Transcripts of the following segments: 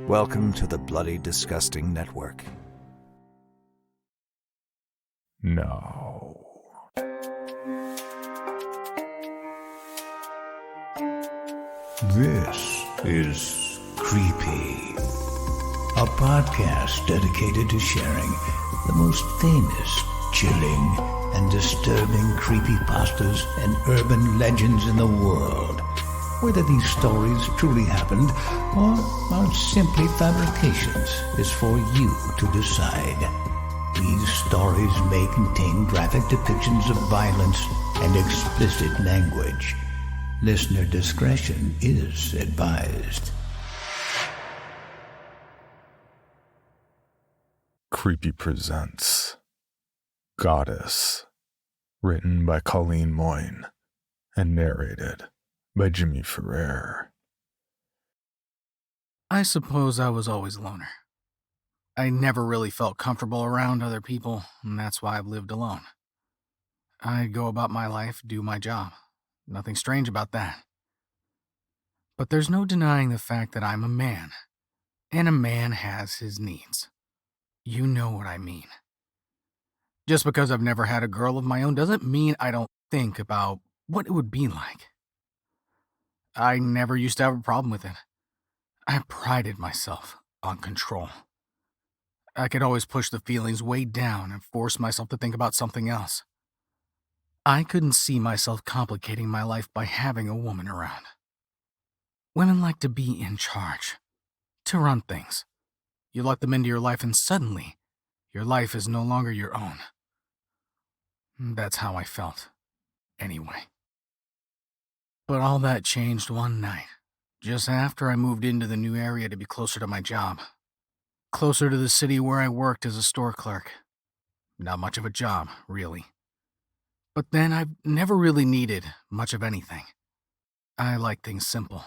Welcome to the Bloody Disgusting Network. No. This is Creepy, a podcast dedicated to sharing the most famous, chilling, and disturbing creepypastas and urban legends in the world. Whether these stories truly happened or are simply fabrications is for you to decide. These stories may contain graphic depictions of violence and explicit language. Listener discretion is advised. Creepy presents Goddess, written by Colleen Moyne and narrated by Jimmy Ferrer. I suppose I was always a loner. I never really felt comfortable around other people, and that's why I've lived alone. I go about my life, do my job. Nothing strange about that. But there's no denying the fact that I'm a man, and a man has his needs. You know what I mean. Just because I've never had a girl of my own doesn't mean I don't think about what it would be like. I never used to have a problem with it. I prided myself on control. I could always push the feelings way down and force myself to think about something else. I couldn't see myself complicating my life by having a woman around. Women like to be in charge, to run things. You let them into your life and suddenly, your life is no longer your own. That's how I felt, anyway. But all that changed one night, just after I moved into the new area to be closer to my job. Closer to the city where I worked as a store clerk. Not much of a job, really. But then I've never really needed much of anything. I like things simple.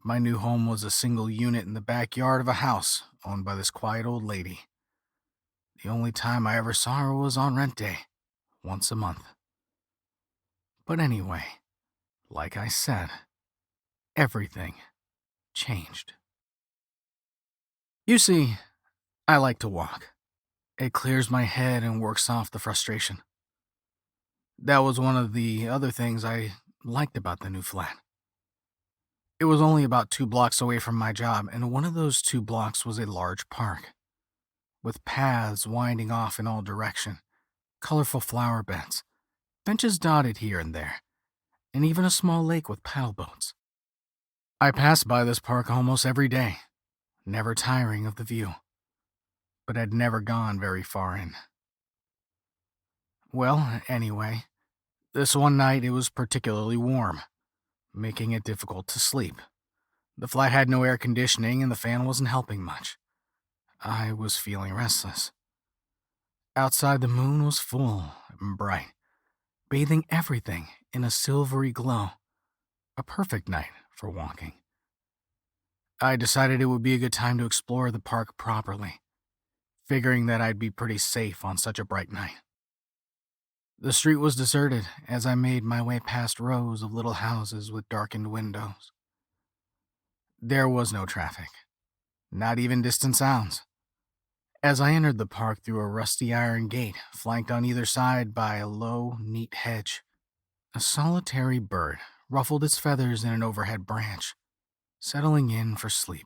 My new home was a single unit in the backyard of a house owned by this quiet old lady. The only time I ever saw her was on rent day, once a month. But anyway, like I said, everything changed. You see, I like to walk. It clears my head and works off the frustration. That was one of the other things I liked about the new flat. It was only about 2 blocks away from my job, and one of those 2 blocks was a large park, with paths winding off in all directions, colorful flower beds, benches dotted here and there, and even a small lake with paddle boats. I passed by this park almost every day, never tiring of the view, but had never gone very far in. Well, anyway, this one night it was particularly warm, making it difficult to sleep. The flat had no air conditioning and the fan wasn't helping much. I was feeling restless. Outside the moon was full and bright, bathing everything in a silvery glow. A perfect night for walking. I decided it would be a good time to explore the park properly, figuring that I'd be pretty safe on such a bright night. The street was deserted as I made my way past rows of little houses with darkened windows. There was no traffic, not even distant sounds. As I entered the park through a rusty iron gate flanked on either side by a low, neat hedge, a solitary bird ruffled its feathers in an overhead branch, settling in for sleep.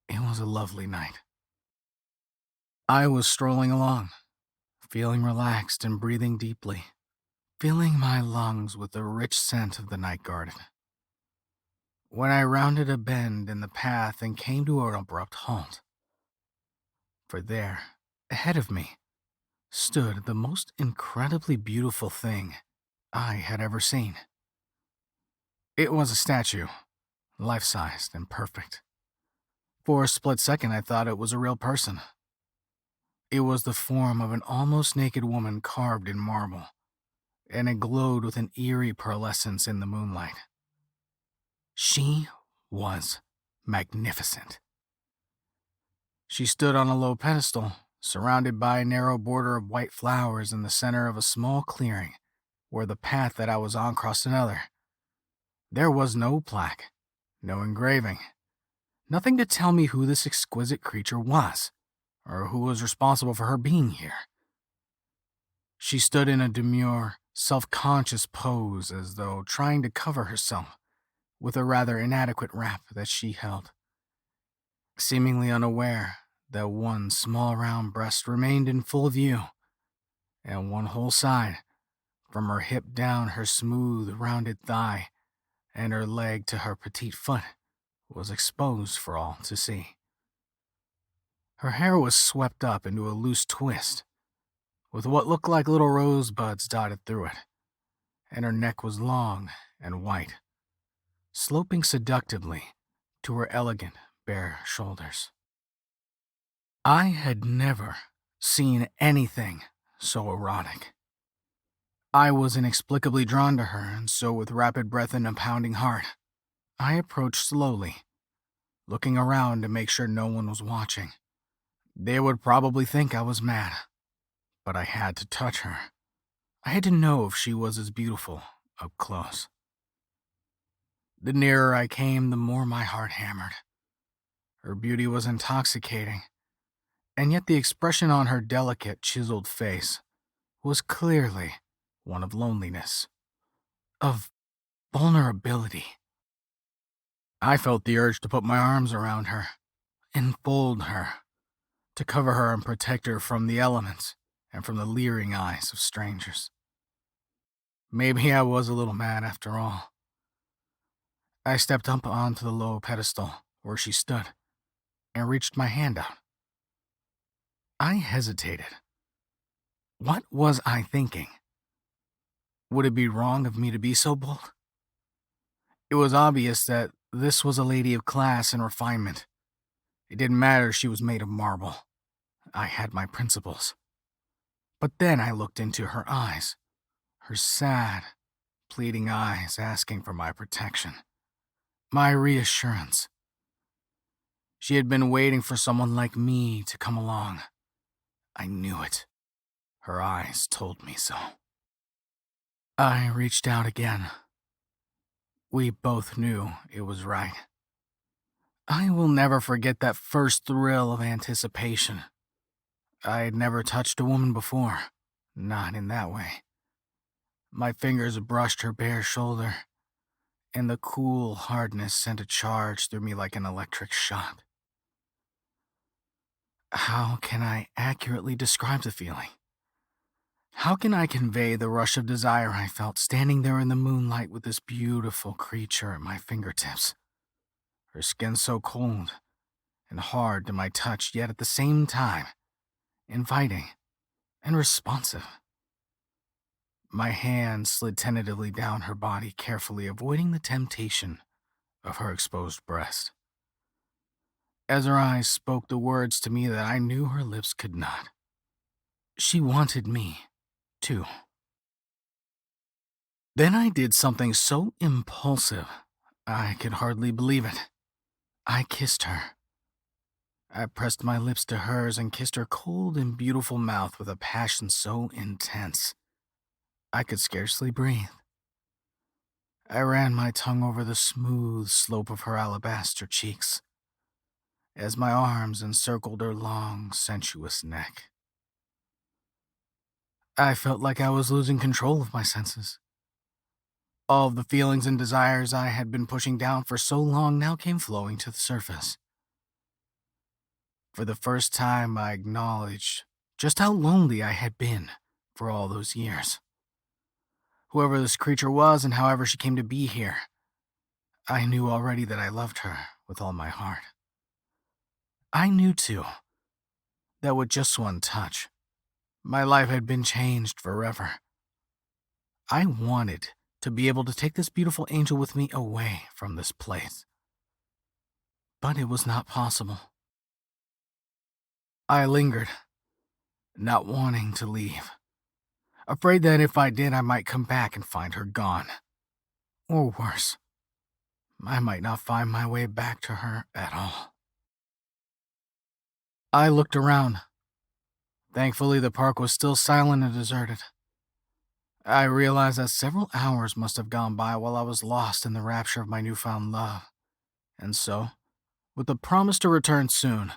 It was a lovely night. I was strolling along, feeling relaxed and breathing deeply, filling my lungs with the rich scent of the night garden. When I rounded a bend in the path and came to an abrupt halt. For there, ahead of me, stood the most incredibly beautiful thing I had ever seen. It was a statue, life-sized and perfect. For a split second, I thought it was a real person. It was the form of an almost naked woman carved in marble, and it glowed with an eerie pearlescence in the moonlight. She was magnificent. She stood on a low pedestal, surrounded by a narrow border of white flowers in the center of a small clearing, where the path that I was on crossed another. There was no plaque, no engraving, Nothing to tell me who this exquisite creature was, or who was responsible for her being here. She stood in a demure, self-conscious pose as though trying to cover herself with a rather inadequate wrap that she held, seemingly unaware that one small round breast remained in full view, and one whole side, from her hip down her smooth, rounded thigh, and her leg to her petite foot, was exposed for all to see. Her hair was swept up into a loose twist, with what looked like little rosebuds dotted through it, and her neck was long and white, sloping seductively to her elegant, bare shoulders. I had never seen anything so erotic. I was inexplicably drawn to her, and so with rapid breath and a pounding heart, I approached slowly, looking around to make sure no one was watching. They would probably think I was mad, but I had to touch her. I had to know if she was as beautiful up close. The nearer I came, the more my heart hammered. Her beauty was intoxicating, and yet the expression on her delicate, chiseled face was clearly one of loneliness, of vulnerability. I felt the urge to put my arms around her, enfold her, to cover her and protect her from the elements and from the leering eyes of strangers. Maybe I was a little mad after all. I stepped up onto the low pedestal where she stood and reached my hand out. I hesitated. What was I thinking? Would it be wrong of me to be so bold? It was obvious that this was a lady of class and refinement. It didn't matter she was made of marble. I had my principles. But then I looked into her eyes, her sad, pleading eyes asking for my protection, my reassurance. She had been waiting for someone like me to come along. I knew it. Her eyes told me so. I reached out again. We both knew it was right. I will never forget that first thrill of anticipation. I had never touched a woman before, not in that way. My fingers brushed her bare shoulder, and the cool hardness sent a charge through me like an electric shot. How can I accurately describe the feeling? How can I convey the rush of desire I felt standing there in the moonlight with this beautiful creature at my fingertips? Her skin so cold and hard to my touch, yet at the same time, inviting and responsive. My hand slid tentatively down her body, carefully avoiding the temptation of her exposed breast. As her eyes spoke the words to me that I knew her lips could not. She wanted me, too. Then I did something so impulsive, I could hardly believe it. I kissed her. I pressed my lips to hers and kissed her cold and beautiful mouth with a passion so intense, I could scarcely breathe. I ran my tongue over the smooth slope of her alabaster cheeks, as my arms encircled her long, sensuous neck. I felt like I was losing control of my senses. All of the feelings and desires I had been pushing down for so long now came flowing to the surface. For the first time, I acknowledged just how lonely I had been for all those years. Whoever this creature was and however she came to be here, I knew already that I loved her with all my heart. I knew, too, that with just one touch, my life had been changed forever. I wanted to be able to take this beautiful angel with me away from this place. But it was not possible. I lingered, not wanting to leave, afraid that if I did, I might come back and find her gone. Or worse, I might not find my way back to her at all. I looked around. Thankfully, the park was still silent and deserted. I realized that several hours must have gone by while I was lost in the rapture of my newfound love, and so With the promise to return soon,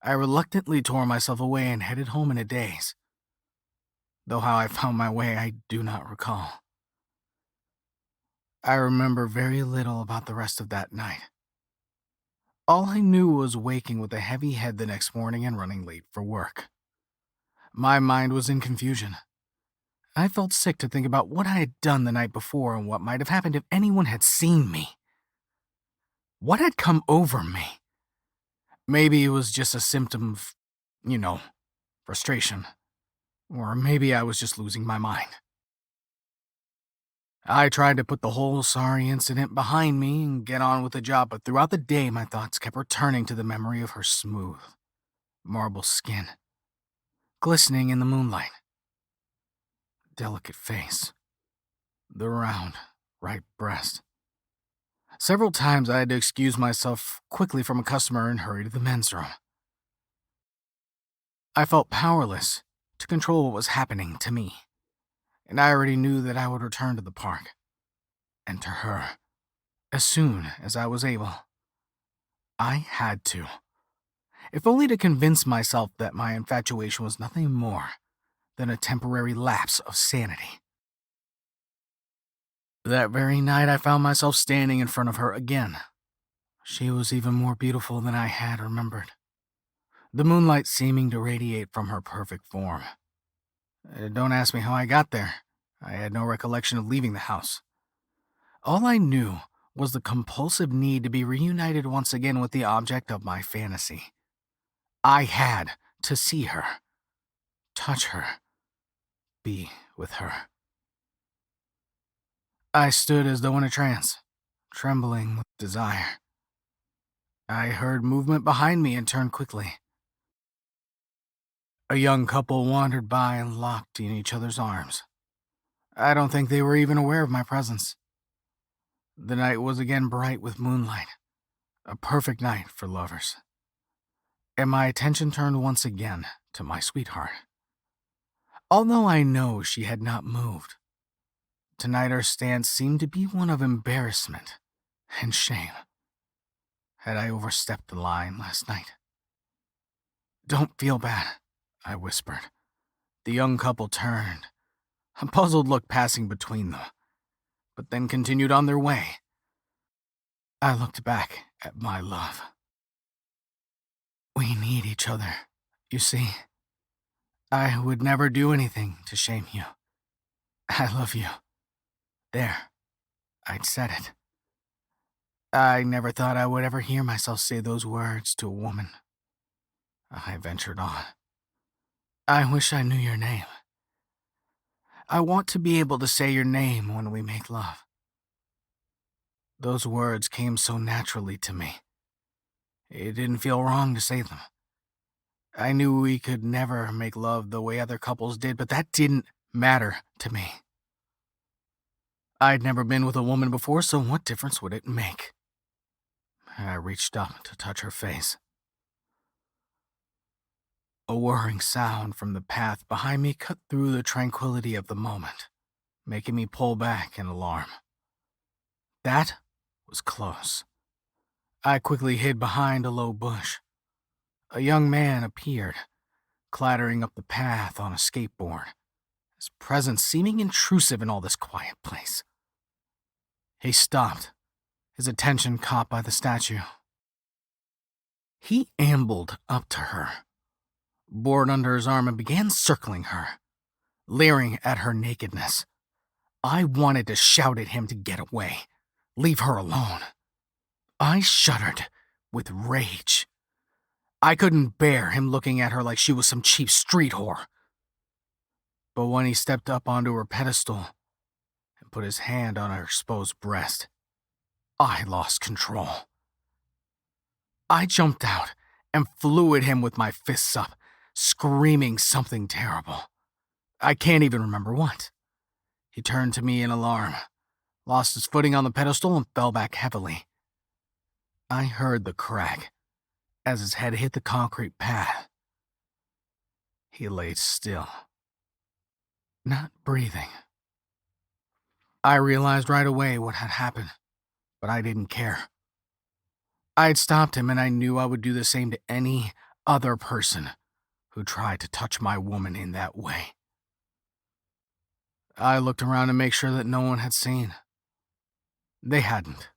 I reluctantly tore myself away and headed home in a daze. Though how I found my way, I do not recall. I remember very little about the rest of that night. All I knew was waking with a heavy head the next morning and running late for work. My mind was in confusion. I felt sick to think about what I had done the night before and what might have happened if anyone had seen me. What had come over me? Maybe it was just a symptom of, frustration. Or maybe I was just losing my mind. I tried to put the whole sorry incident behind me and get on with the job, but throughout the day my thoughts kept returning to the memory of her smooth, marble skin, glistening in the moonlight, delicate face, the round, right breast. Several times I had to excuse myself quickly from a customer and hurry to the men's room. I felt powerless to control what was happening to me, and I already knew that I would return to the park, and to her, as soon as I was able. I had to, if only to convince myself that my infatuation was nothing more than a temporary lapse of sanity. That very night I found myself standing in front of her again. She was even more beautiful than I had remembered, the moonlight seeming to radiate from her perfect form. Don't ask me how I got there. I had no recollection of leaving the house. All I knew was the compulsive need to be reunited once again with the object of my fantasy. I had to see her, touch her, be with her. I stood as though in a trance, trembling with desire. I heard movement behind me and turned quickly. A young couple wandered by and locked in each other's arms. I don't think they were even aware of my presence. The night was again bright with moonlight, a perfect night for lovers. And my attention turned once again to my sweetheart. Although I know she had not moved, tonight her stance seemed to be one of embarrassment and shame. Had I overstepped the line last night? Don't feel bad, I whispered. The young couple turned, a puzzled look passing between them, but then continued on their way. I looked back at my love. We need each other, you see. I would never do anything to shame you. I love you. There, I'd said it. I never thought I would ever hear myself say those words to a woman. I ventured on. I wish I knew your name. I want to be able to say your name when we make love. Those words came so naturally to me. It didn't feel wrong to say them. I knew we could never make love the way other couples did, but that didn't matter to me. I'd never been with a woman before, so what difference would it make? I reached up to touch her face. A whirring sound from the path behind me cut through the tranquility of the moment, making me pull back in alarm. That was close. I quickly hid behind a low bush. A young man appeared, clattering up the path on a skateboard, his presence seeming intrusive in all this quiet place. He stopped, his attention caught by the statue. He ambled up to her, bored under his arm, and began circling her, leering at her nakedness. I wanted to shout at him to get away, leave her alone. I shuddered with rage. I couldn't bear him looking at her like she was some cheap street whore. But when he stepped up onto her pedestal and put his hand on her exposed breast, I lost control. I jumped out and flew at him with my fists up, screaming something terrible. I can't even remember what. He turned to me in alarm, lost his footing on the pedestal, and fell back heavily. I heard the crack as his head hit the concrete pad. He lay still, not breathing. I realized right away what had happened, but I didn't care. I'd stopped him, and I knew I would do the same to any other person who tried to touch my woman in that way. I looked around to make sure that no one had seen. They hadn't.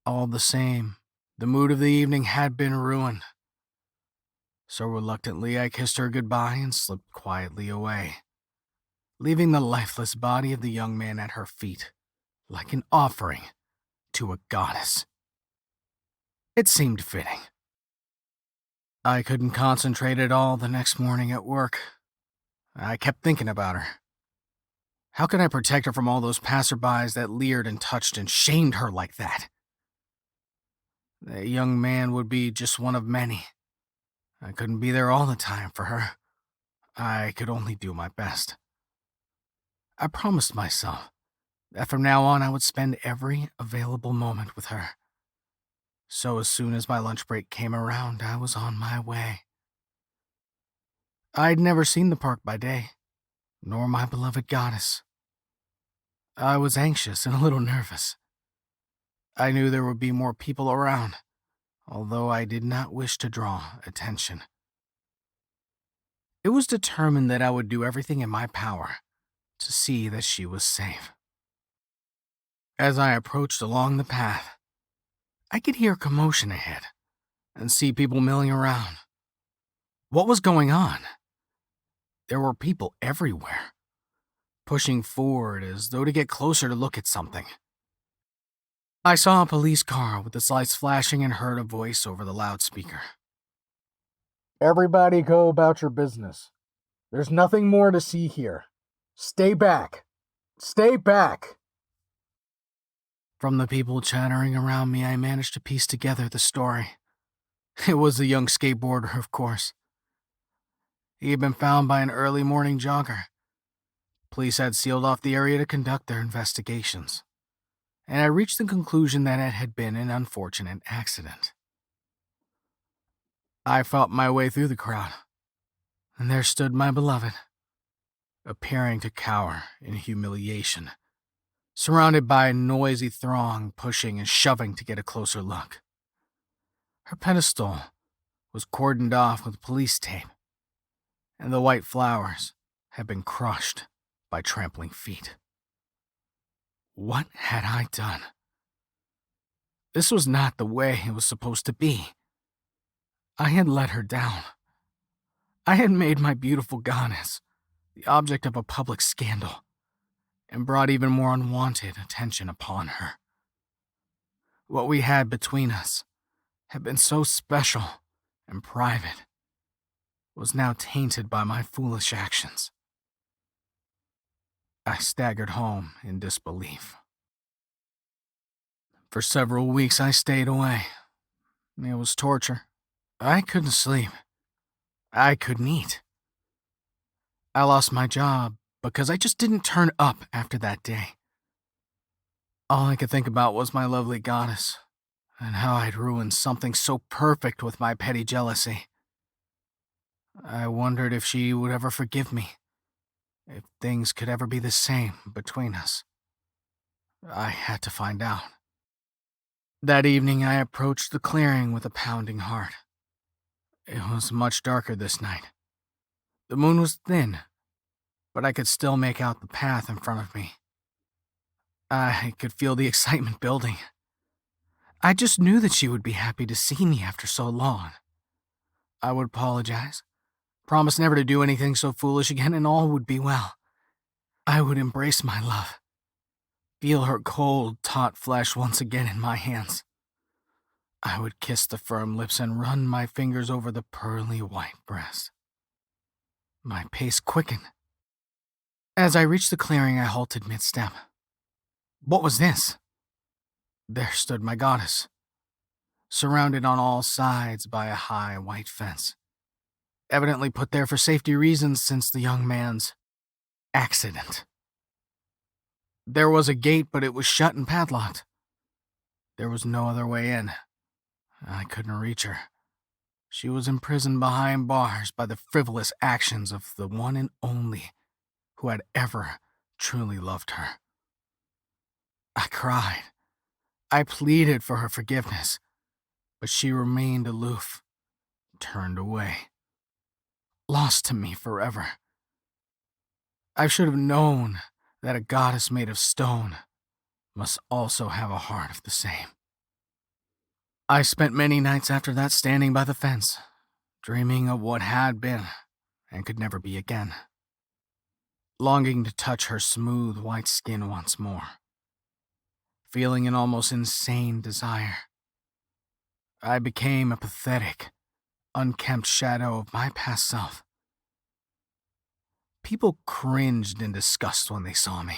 All the same, the mood of the evening had been ruined. So reluctantly, I kissed her goodbye and slipped quietly away, leaving the lifeless body of the young man at her feet, like an offering to a goddess. It seemed fitting. I couldn't concentrate at all the next morning at work. I kept thinking about her. How could I protect her from all those passerbys that leered and touched and shamed her like that? The young man would be just one of many. I couldn't be there all the time for her. I could only do my best. I promised myself that from now on I would spend every available moment with her. So as soon as my lunch break came around, I was on my way. I'd never seen the park by day, nor my beloved goddess. I was anxious and a little nervous. I knew there would be more people around, although I did not wish to draw attention. It was determined that I would do everything in my power to see that she was safe. As I approached along the path, I could hear commotion ahead and see people milling around. What was going on? There were people everywhere, pushing forward as though to get closer to look at something. I saw a police car with its lights flashing and heard a voice over the loudspeaker. Everybody go about your business. There's nothing more to see here. Stay back. Stay back. From the people chattering around me, I managed to piece together the story. It was the young skateboarder, of course. He had been found by an early morning jogger. Police had sealed off the area to conduct their investigations, and I reached the conclusion that it had been an unfortunate accident. I fought my way through the crowd, and there stood my beloved, appearing to cower in humiliation, surrounded by a noisy throng pushing and shoving to get a closer look. Her pedestal was cordoned off with police tape, and the white flowers had been crushed by trampling feet. What had I done? This was not the way it was supposed to be. I had let her down. I had made my beautiful goddess the object of a public scandal and brought even more unwanted attention upon her. What we had between us had been so special and private was now tainted by my foolish actions. I staggered home in disbelief. For several weeks I stayed away. It was torture. I couldn't sleep. I couldn't eat. I lost my job because I just didn't turn up after that day. All I could think about was my lovely goddess and how I'd ruined something so perfect with my petty jealousy. I wondered if she would ever forgive me, if things could ever be the same between us. I had to find out. That evening I approached the clearing with a pounding heart. It was much darker this night. The moon was thin, but I could still make out the path in front of me. I could feel the excitement building. I just knew that she would be happy to see me after so long. I would apologize, promise never to do anything so foolish again, and all would be well. I would embrace my love, feel her cold, taut flesh once again in my hands. I would kiss the firm lips and run my fingers over the pearly white breast. My pace quickened. As I reached the clearing, I halted mid-step. What was this? There stood my goddess, surrounded on all sides by a high white fence, evidently put there for safety reasons since the young man's accident. There was a gate, but it was shut and padlocked. There was no other way in. I couldn't reach her. She was imprisoned behind bars by the frivolous actions of the one and only who had ever truly loved her. I cried. I pleaded for her forgiveness, but she remained aloof, turned away, lost to me forever. I should have known that a goddess made of stone must also have a heart of the same. I spent many nights after that standing by the fence, dreaming of what had been and could never be again, longing to touch her smooth white skin once more, feeling an almost insane desire. I became a pathetic, unkempt shadow of my past self. People cringed in disgust when they saw me.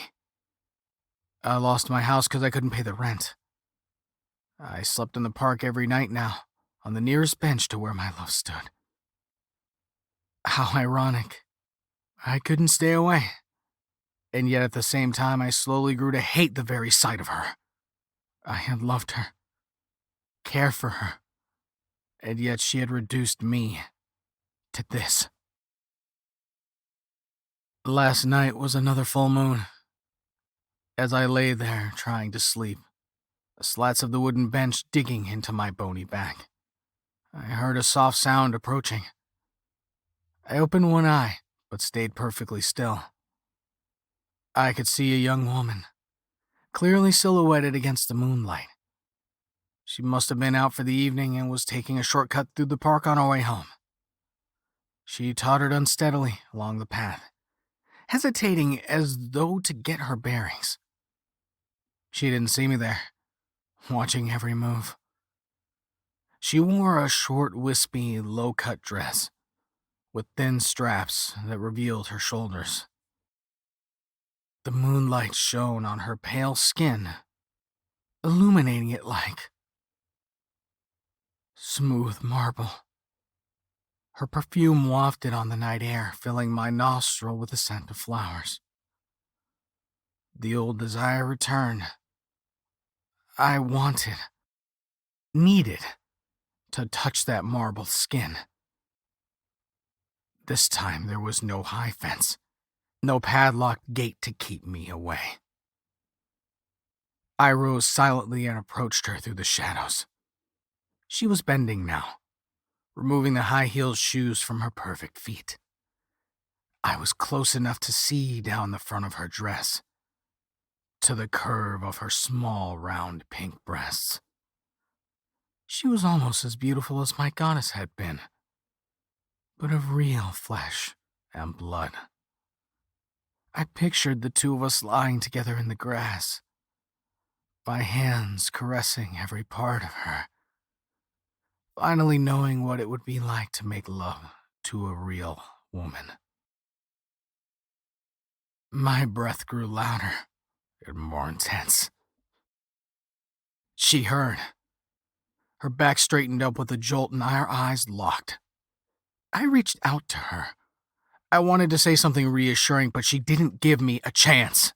I lost my house because I couldn't pay the rent. I slept in the park every night now, on the nearest bench to where my love stood. How ironic. I couldn't stay away. And yet at the same time, I slowly grew to hate the very sight of her. I had loved her, cared for her, and yet she had reduced me to this. Last night was another full moon. As I lay there trying to sleep, the slats of the wooden bench digging into my bony back, I heard a soft sound approaching. I opened one eye, but stayed perfectly still. I could see a young woman, clearly silhouetted against the moonlight. She must have been out for the evening and was taking a shortcut through the park on her way home. She tottered unsteadily along the path, hesitating as though to get her bearings. She didn't see me there, watching every move. She wore a short, wispy, low-cut dress, with thin straps that revealed her shoulders. The moonlight shone on her pale skin, illuminating it like smooth marble. Her perfume wafted on the night air, filling my nostril with the scent of flowers. The old desire returned. I wanted, needed, to touch that marble skin. This time there was no high fence, no padlocked gate to keep me away. I rose silently and approached her through the shadows. She was bending now, removing the high-heeled shoes from her perfect feet. I was close enough to see down the front of her dress, to the curve of her small, round pink breasts. She was almost as beautiful as my goddess had been, but of real flesh and blood. I pictured the two of us lying together in the grass, my hands caressing every part of her, finally knowing what it would be like to make love to a real woman. My breath grew louder and more intense. She heard. Her back straightened up with a jolt and our eyes locked. I reached out to her. I wanted to say something reassuring, but she didn't give me a chance.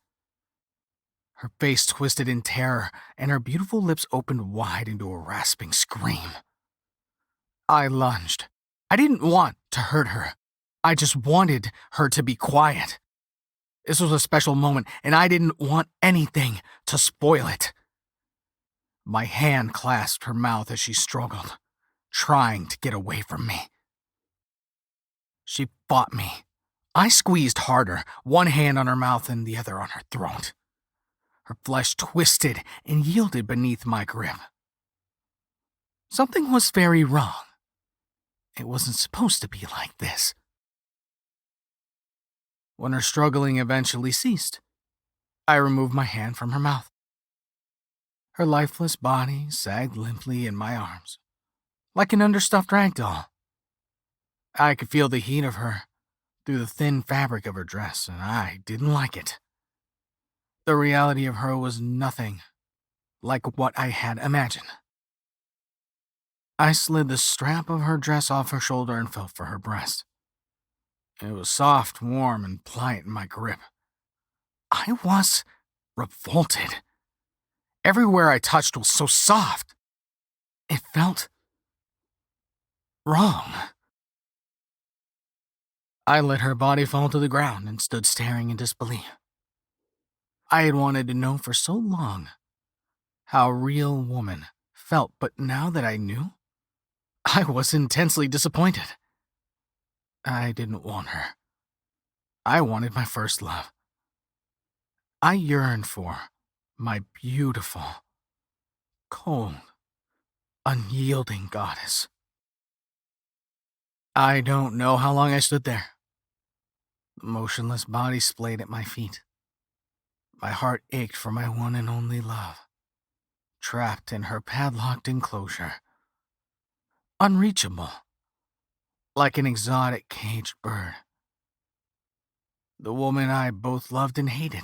Her face twisted in terror, and her beautiful lips opened wide into a rasping scream. I lunged. I didn't want to hurt her. I just wanted her to be quiet. This was a special moment, and I didn't want anything to spoil it. My hand clasped her mouth as she struggled, trying to get away from me. She fought me. I squeezed harder, one hand on her mouth and the other on her throat. Her flesh twisted and yielded beneath my grip. Something was very wrong. It wasn't supposed to be like this. When her struggling eventually ceased, I removed my hand from her mouth. Her lifeless body sagged limply in my arms, like an understuffed rag doll. I could feel the heat of her through the thin fabric of her dress, and I didn't like it. The reality of her was nothing like what I had imagined. I slid the strap of her dress off her shoulder and felt for her breast. It was soft, warm, and pliant in my grip. I was revolted. Everywhere I touched was so soft. It felt wrong. I let her body fall to the ground and stood staring in disbelief. I had wanted to know for so long how real woman felt, but now that I knew, I was intensely disappointed. I didn't want her. I wanted my first love. I yearned for my beautiful, cold, unyielding goddess. I don't know how long I stood there. The motionless body splayed at my feet. My heart ached for my one and only love, trapped in her padlocked enclosure. Unreachable, like an exotic caged bird. The woman I both loved and hated,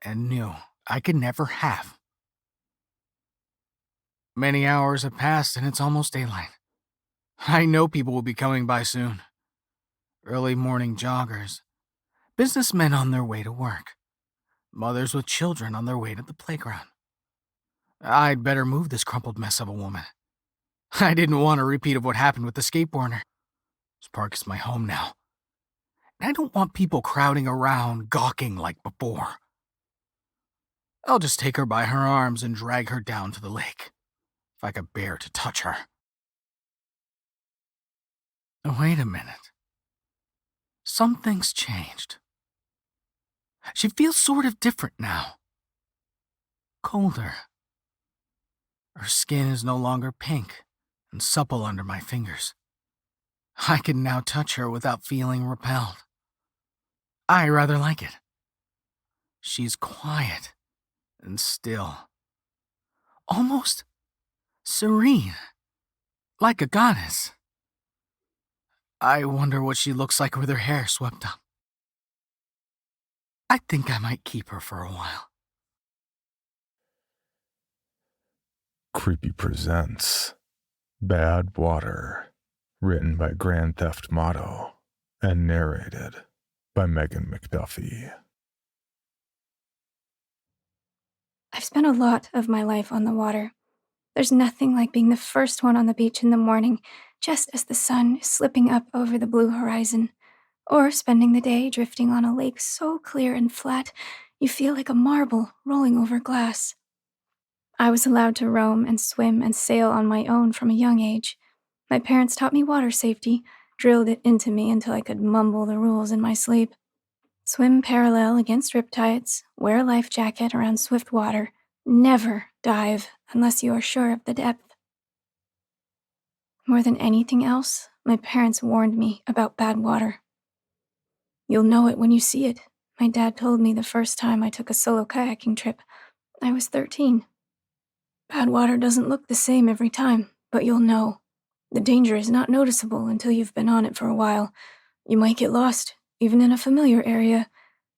and knew I could never have. Many hours have passed and it's almost daylight. I know people will be coming by soon. Early morning joggers, businessmen on their way to work, mothers with children on their way to the playground. I'd better move this crumpled mess of a woman. I didn't want a repeat of what happened with the skateboarder. This park is my home now. And I don't want people crowding around, gawking like before. I'll just take her by her arms and drag her down to the lake, if I could bear to touch her. Wait a minute. Something's changed. She feels sort of different now. Colder. Her skin is no longer pink and supple under my fingers. I can now touch her without feeling repelled. I rather like it. She's quiet and still. Almost serene. Like a goddess. I wonder what she looks like with her hair swept up. I think I might keep her for a while. Creepy presents Bad Water, written by Grand Theft Motto and narrated by Megan McDuffie. I've spent a lot of my life on the water. There's nothing like being the first one on the beach in the morning, just as the sun is slipping up over the blue horizon, or spending the day drifting on a lake so clear and flat you feel like a marble rolling over glass. I was allowed to roam and swim and sail on my own from a young age. My parents taught me water safety, drilled it into me until I could mumble the rules in my sleep. Swim parallel against riptides, wear a life jacket around swift water, never dive unless you are sure of the depth. More than anything else, my parents warned me about bad water. You'll know it when you see it, my dad told me the first time I took a solo kayaking trip. I was 13. Bad water doesn't look the same every time, but you'll know. The danger is not noticeable until you've been on it for a while. You might get lost, even in a familiar area.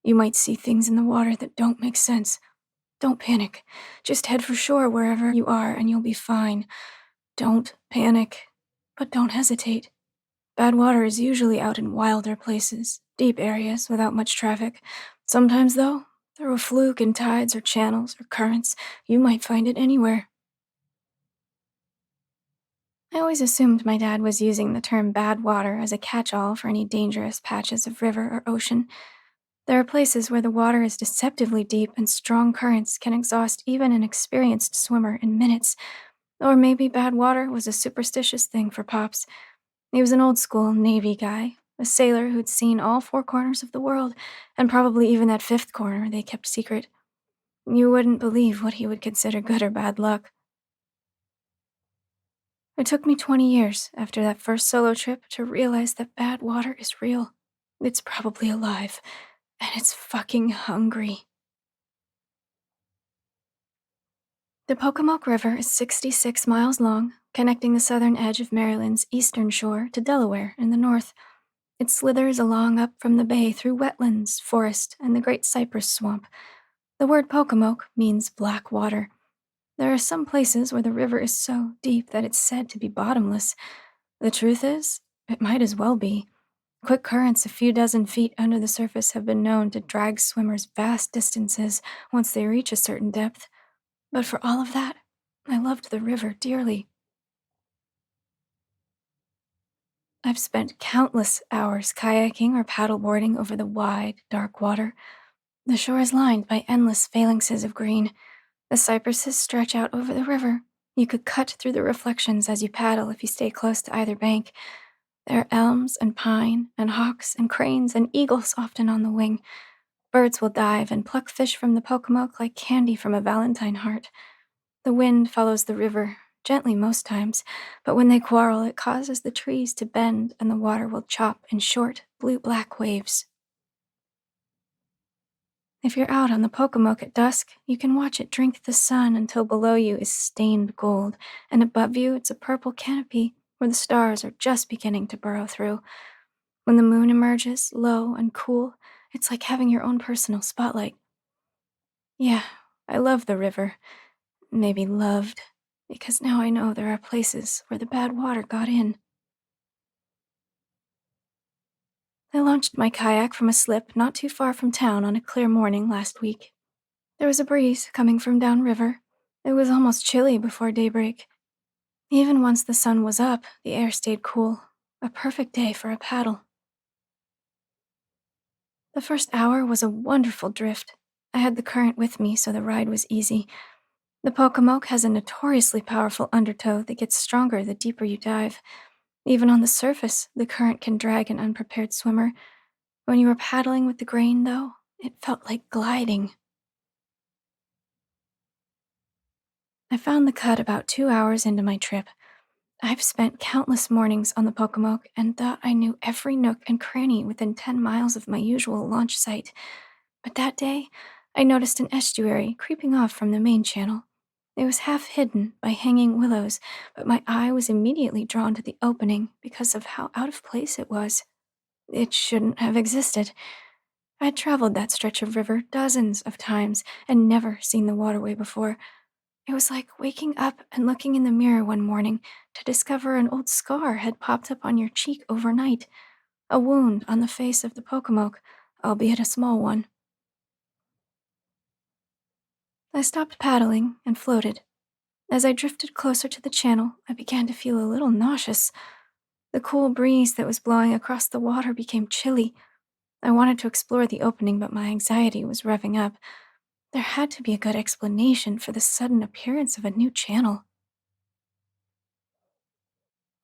You might see things in the water that don't make sense. Don't panic. Just head for shore wherever you are and you'll be fine. Don't panic, but don't hesitate. Bad water is usually out in wilder places, deep areas without much traffic. Sometimes, though, through a fluke in tides or channels or currents, you might find it anywhere. I always assumed my dad was using the term bad water as a catch-all for any dangerous patches of river or ocean. There are places where the water is deceptively deep and strong currents can exhaust even an experienced swimmer in minutes. Or maybe bad water was a superstitious thing for Pops. He was an old-school Navy guy, a sailor who'd seen all four corners of the world, and probably even that fifth corner they kept secret. You wouldn't believe what he would consider good or bad luck. It took me 20 years after that first solo trip to realize that bad water is real. It's probably alive, and it's fucking hungry. The Pocomoke River is 66 miles long, connecting the southern edge of Maryland's eastern shore to Delaware in the north. It slithers along up from the bay through wetlands, forest, and the Great Cypress Swamp. The word Pocomoke means black water. There are some places where the river is so deep that it's said to be bottomless. The truth is, it might as well be. Quick currents a few dozen feet under the surface have been known to drag swimmers vast distances once they reach a certain depth. But for all of that, I loved the river dearly. I've spent countless hours kayaking or paddleboarding over the wide, dark water. The shore is lined by endless phalanxes of green. The cypresses stretch out over the river. You could cut through the reflections as you paddle if you stay close to either bank. There are elms and pine and hawks and cranes and eagles often on the wing. Birds will dive and pluck fish from the Pocomoke like candy from a valentine heart. The wind follows the river, gently most times, but when they quarrel, it causes the trees to bend and the water will chop in short, blue-black waves. If you're out on the Pocomoke at dusk, you can watch it drink the sun until below you is stained gold, and above you it's a purple canopy where the stars are just beginning to burrow through. When the moon emerges, low and cool, it's like having your own personal spotlight. Yeah, I love the river. Maybe loved, because now I know there are places where the bad water got in. I launched my kayak from a slip not too far from town on a clear morning last week. There was a breeze coming from downriver. It was almost chilly before daybreak. Even once the sun was up, the air stayed cool. A perfect day for a paddle. The first hour was a wonderful drift. I had the current with me, so the ride was easy. The Pocomoke has a notoriously powerful undertow that gets stronger the deeper you dive. Even on the surface, the current can drag an unprepared swimmer. When you were paddling with the grain, though, it felt like gliding. I found the cut about 2 hours into my trip. I've spent countless mornings on the Pocomoke and thought I knew every nook and cranny within 10 miles of my usual launch site. But that day, I noticed an estuary creeping off from the main channel. It was half hidden by hanging willows, but my eye was immediately drawn to the opening because of how out of place it was. It shouldn't have existed. I'd traveled that stretch of river dozens of times and never seen the waterway before. It was like waking up and looking in the mirror one morning to discover an old scar had popped up on your cheek overnight, a wound on the face of the Pocomoke, albeit a small one. I stopped paddling and floated. As I drifted closer to the channel, I began to feel a little nauseous. The cool breeze that was blowing across the water became chilly. I wanted to explore the opening, but my anxiety was revving up. There had to be a good explanation for the sudden appearance of a new channel.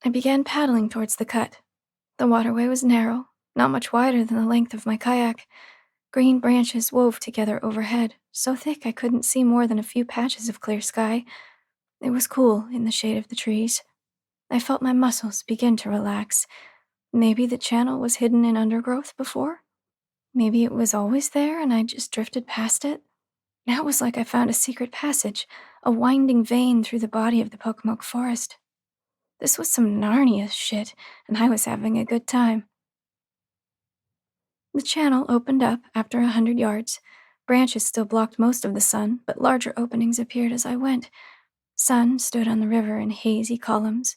I began paddling towards the cut. The waterway was narrow, not much wider than the length of my kayak. Green branches wove together overhead, so thick I couldn't see more than a few patches of clear sky. It was cool in the shade of the trees. I felt my muscles begin to relax. Maybe the channel was hidden in undergrowth before? Maybe it was always there and I just drifted past it? Now it was like I found a secret passage, a winding vein through the body of the Pocomoke forest. This was some Narnia shit, and I was having a good time. The channel opened up after 100 yards. Branches still blocked most of the sun, but larger openings appeared as I went. Sun stood on the river in hazy columns.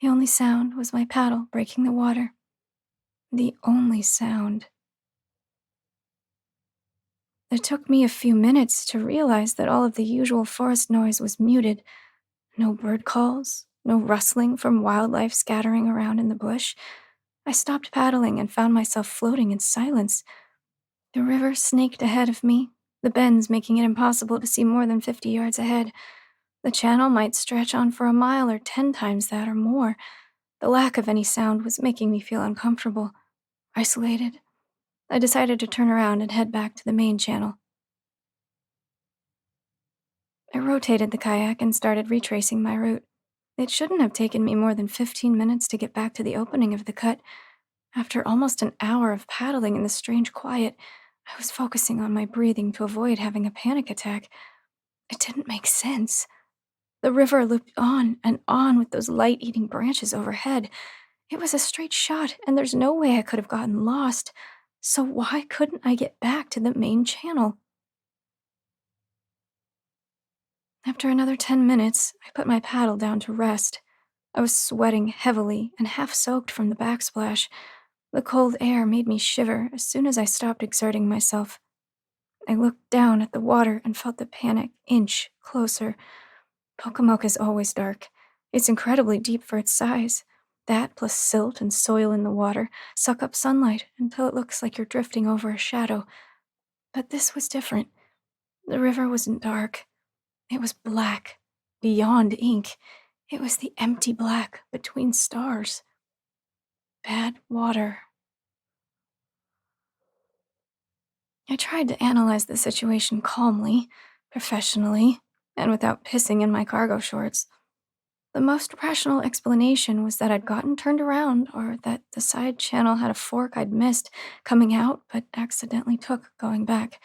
The only sound was my paddle breaking the water. The only sound. It took me a few minutes to realize that all of the usual forest noise was muted. No bird calls, no rustling from wildlife scattering around in the bush. I stopped paddling and found myself floating in silence. The river snaked ahead of me, the bends making it impossible to see more than 50 yards ahead. The channel might stretch on for a mile or 10 times that or more. The lack of any sound was making me feel uncomfortable, isolated. I decided to turn around and head back to the main channel. I rotated the kayak and started retracing my route. It shouldn't have taken me more than 15 minutes to get back to the opening of the cut. After almost an hour of paddling in the strange quiet, I was focusing on my breathing to avoid having a panic attack. It didn't make sense. The river looped on and on with those light-eating branches overhead. It was a straight shot, and there's no way I could have gotten lost. So why couldn't I get back to the main channel? After another 10 minutes, I put my paddle down to rest. I was sweating heavily and half soaked from the backsplash. The cold air made me shiver as soon as I stopped exerting myself. I looked down at the water and felt the panic inch closer. Pocomoke is always dark. It's incredibly deep for its size. That, plus silt and soil in the water, suck up sunlight until it looks like you're drifting over a shadow. But this was different. The river wasn't dark. It was black, beyond ink. It was the empty black between stars. Bad water. I tried to analyze the situation calmly, professionally, and without pissing in my cargo shorts. The most rational explanation was that I'd gotten turned around, or that the side channel had a fork I'd missed coming out but accidentally took going back.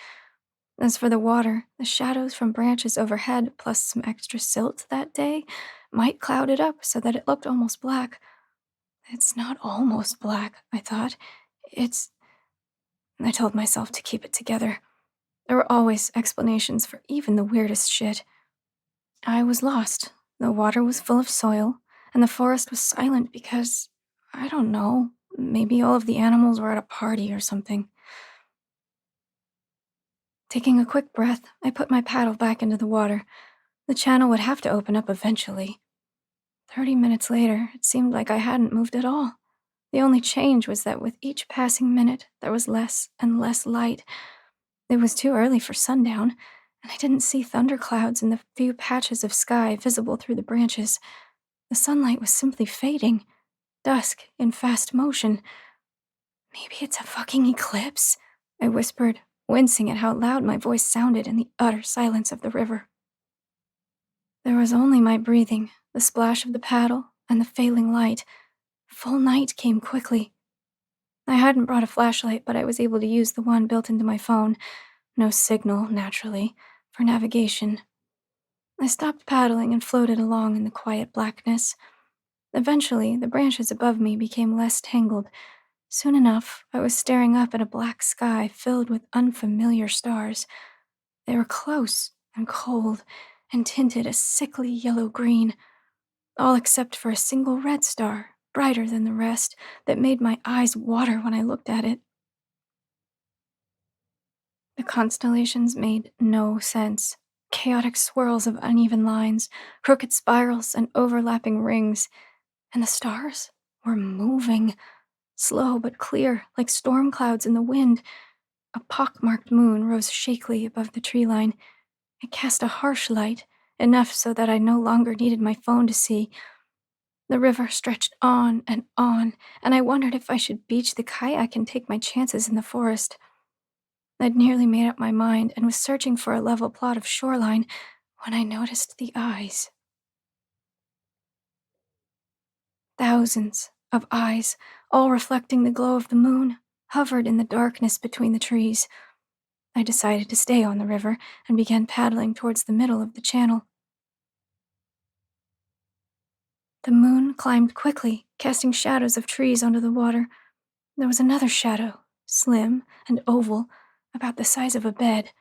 As for the water, the shadows from branches overhead plus some extra silt that day might cloud it up so that it looked almost black. It's not almost black, I thought. I told myself to keep it together. There were always explanations for even the weirdest shit. I was lost. The water was full of soil, and the forest was silent because, I don't know, maybe all of the animals were at a party or something. Taking a quick breath, I put my paddle back into the water. The channel would have to open up eventually. 30 minutes later, it seemed like I hadn't moved at all. The only change was that with each passing minute, there was less and less light. It was too early for sundown, and I didn't see thunderclouds in the few patches of sky visible through the branches. The sunlight was simply fading, dusk in fast motion. Maybe it's a fucking eclipse, I whispered, wincing at how loud my voice sounded in the utter silence of the river. There was only my breathing, the splash of the paddle, and the failing light. Full night came quickly. I hadn't brought a flashlight, but I was able to use the one built into my phone. No signal, naturally, for navigation. I stopped paddling and floated along in the quiet blackness. Eventually, the branches above me became less tangled. Soon enough, I was staring up at a black sky filled with unfamiliar stars. They were close and cold and tinted a sickly yellow-green, all except for a single red star, brighter than the rest, that made my eyes water when I looked at it. The constellations made no sense. Chaotic swirls of uneven lines, crooked spirals, and overlapping rings. And the stars were moving, slow but clear, like storm clouds in the wind. A pockmarked moon rose shakily above the tree line. It cast a harsh light, enough so that I no longer needed my phone to see. The river stretched on, and I wondered if I should beach the kayak and take my chances in the forest. I'd nearly made up my mind and was searching for a level plot of shoreline when I noticed the eyes. Thousands of eyes, all reflecting the glow of the moon, hovered in the darkness between the trees. I decided to stay on the river and began paddling towards the middle of the channel. The moon climbed quickly, casting shadows of trees onto the water. There was another shadow, slim and oval, about the size of a bed.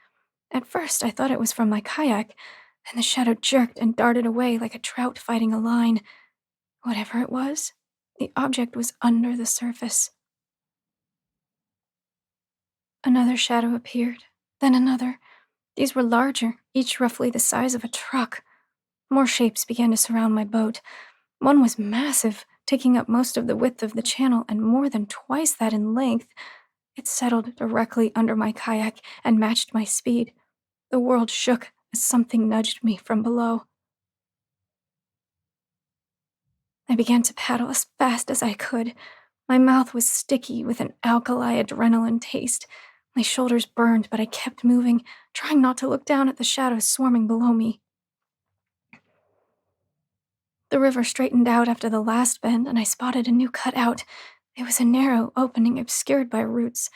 At first, I thought it was from my kayak, and the shadow jerked and darted away like a trout fighting a line. Whatever it was, the object was under the surface. Another shadow appeared, then another. These were larger, each roughly the size of a truck. More shapes began to surround my boat. One was massive, taking up most of the width of the channel and more than twice that in length. It settled directly under my kayak and matched my speed. The world shook as something nudged me from below. I began to paddle as fast as I could. My mouth was sticky with an alkali adrenaline taste. My shoulders burned, but I kept moving, trying not to look down at the shadows swarming below me. The river straightened out after the last bend, and I spotted a new cutout. It was a narrow opening obscured by roots.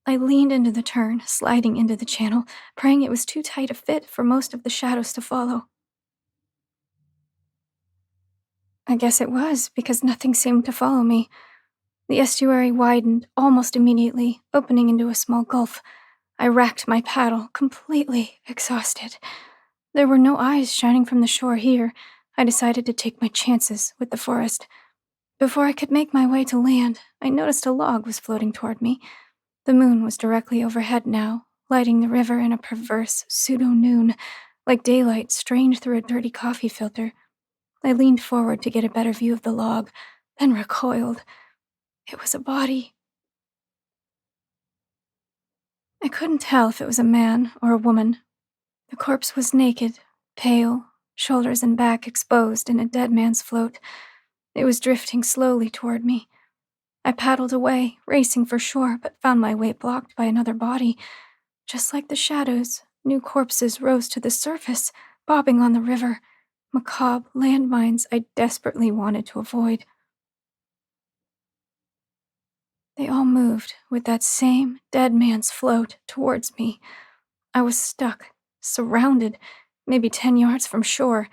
I leaned into the turn, sliding into the channel, praying it was too tight a fit for most of the shadows to follow. I guess it was, because nothing seemed to follow me. The estuary widened almost immediately, opening into a small gulf. I racked my paddle, completely exhausted. There were no eyes shining from the shore here. I decided to take my chances with the forest. Before I could make my way to land, I noticed a log was floating toward me. The moon was directly overhead now, lighting the river in a perverse pseudo-noon, like daylight strained through a dirty coffee filter. I leaned forward to get a better view of the log, then recoiled. It was a body. I couldn't tell if it was a man or a woman. The corpse was naked, pale, shoulders and back exposed in a dead man's float. It was drifting slowly toward me. I paddled away, racing for shore, but found my way blocked by another body. Just like the shadows, new corpses rose to the surface, bobbing on the river, macabre landmines I desperately wanted to avoid. They all moved with that same dead man's float towards me. I was stuck, surrounded, maybe 10 yards from shore.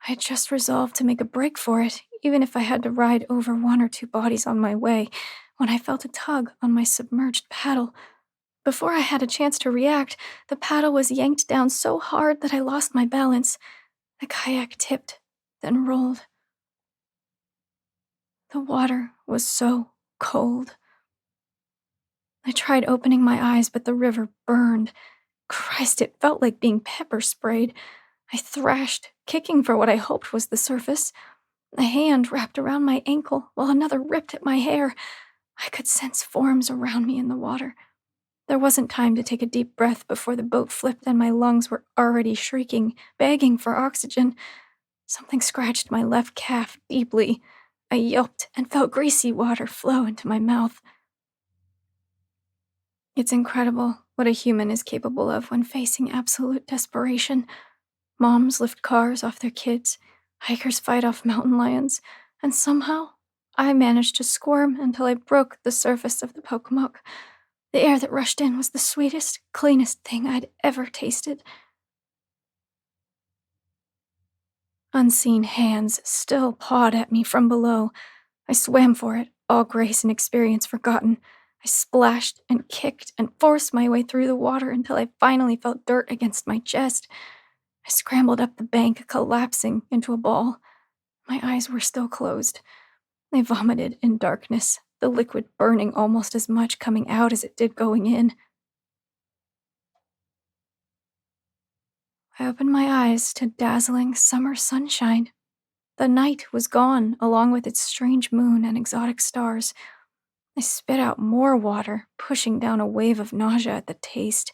I had just resolved to make a break for it, even if I had to ride over 1 or 2 bodies on my way, when I felt a tug on my submerged paddle. Before I had a chance to react, the paddle was yanked down so hard that I lost my balance. The kayak tipped, then rolled. The water was so cold. I tried opening my eyes, but the river burned. Christ, it felt like being pepper sprayed. I thrashed, kicking for what I hoped was the surface. A hand wrapped around my ankle, while another ripped at my hair. I could sense forms around me in the water. There wasn't time to take a deep breath before the boat flipped and my lungs were already shrieking, begging for oxygen. Something scratched my left calf deeply. I yelped and felt greasy water flow into my mouth. It's incredible what a human is capable of when facing absolute desperation. Moms lift cars off their kids, hikers fight off mountain lions, and somehow I managed to squirm until I broke the surface of the Pocomoke. The air that rushed in was the sweetest, cleanest thing I'd ever tasted. Unseen hands still pawed at me from below. I swam for it, all grace and experience forgotten. I splashed and kicked and forced my way through the water until I finally felt dirt against my chest. I scrambled up the bank, collapsing into a ball. My eyes were still closed. I vomited in darkness, the liquid burning almost as much coming out as it did going in. I opened my eyes to dazzling summer sunshine. The night was gone, along with its strange moon and exotic stars. I spit out more water, pushing down a wave of nausea at the taste.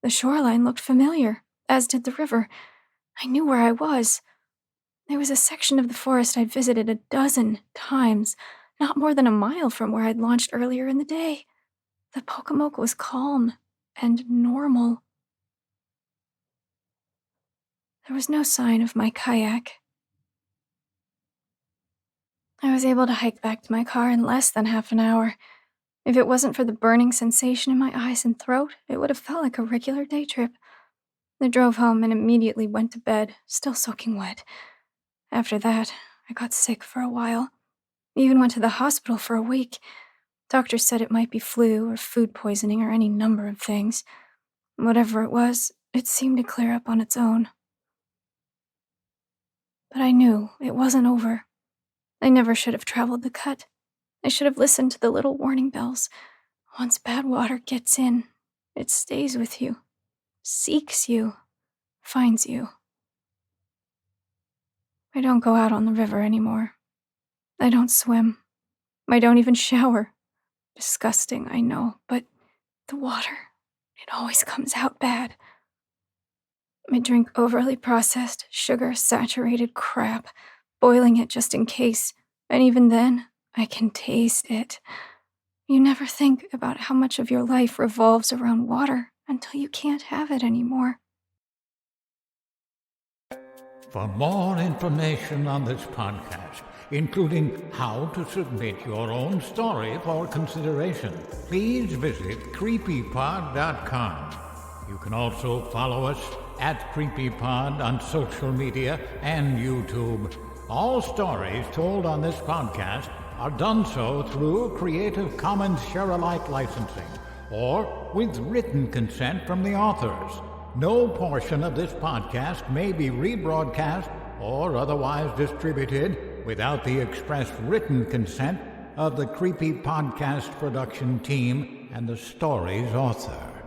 The shoreline looked familiar, as did the river. I knew where I was. There was a section of the forest I'd visited a dozen times, not more than a mile from where I'd launched earlier in the day. The Pocomoke was calm and normal. There was no sign of my kayak. I was able to hike back to my car in less than half an hour. If it wasn't for the burning sensation in my eyes and throat, it would have felt like a regular day trip. I drove home and immediately went to bed, still soaking wet. After that, I got sick for a while. Even went to the hospital for a week. Doctors said it might be flu or food poisoning or any number of things. Whatever it was, it seemed to clear up on its own. But I knew it wasn't over. I never should have traveled the cut. I should have listened to the little warning bells. Once bad water gets in, it stays with you, seeks you, finds you. I don't go out on the river anymore. I don't swim. I don't even shower. Disgusting, I know, but the water, it always comes out bad. I drink overly processed, sugar-saturated crap, boiling it just in case, and even then, I can taste it. You never think about how much of your life revolves around water until you can't have it anymore. For more information on this podcast, including how to submit your own story for consideration, please visit creepypod.com. You can also follow us at CreepyPod on social media and YouTube. All stories told on this podcast are done so through Creative Commons Share-alike licensing or with written consent from the authors. No portion of this podcast may be rebroadcast or otherwise distributed without the express written consent of the Creepy Podcast production team and the story's author.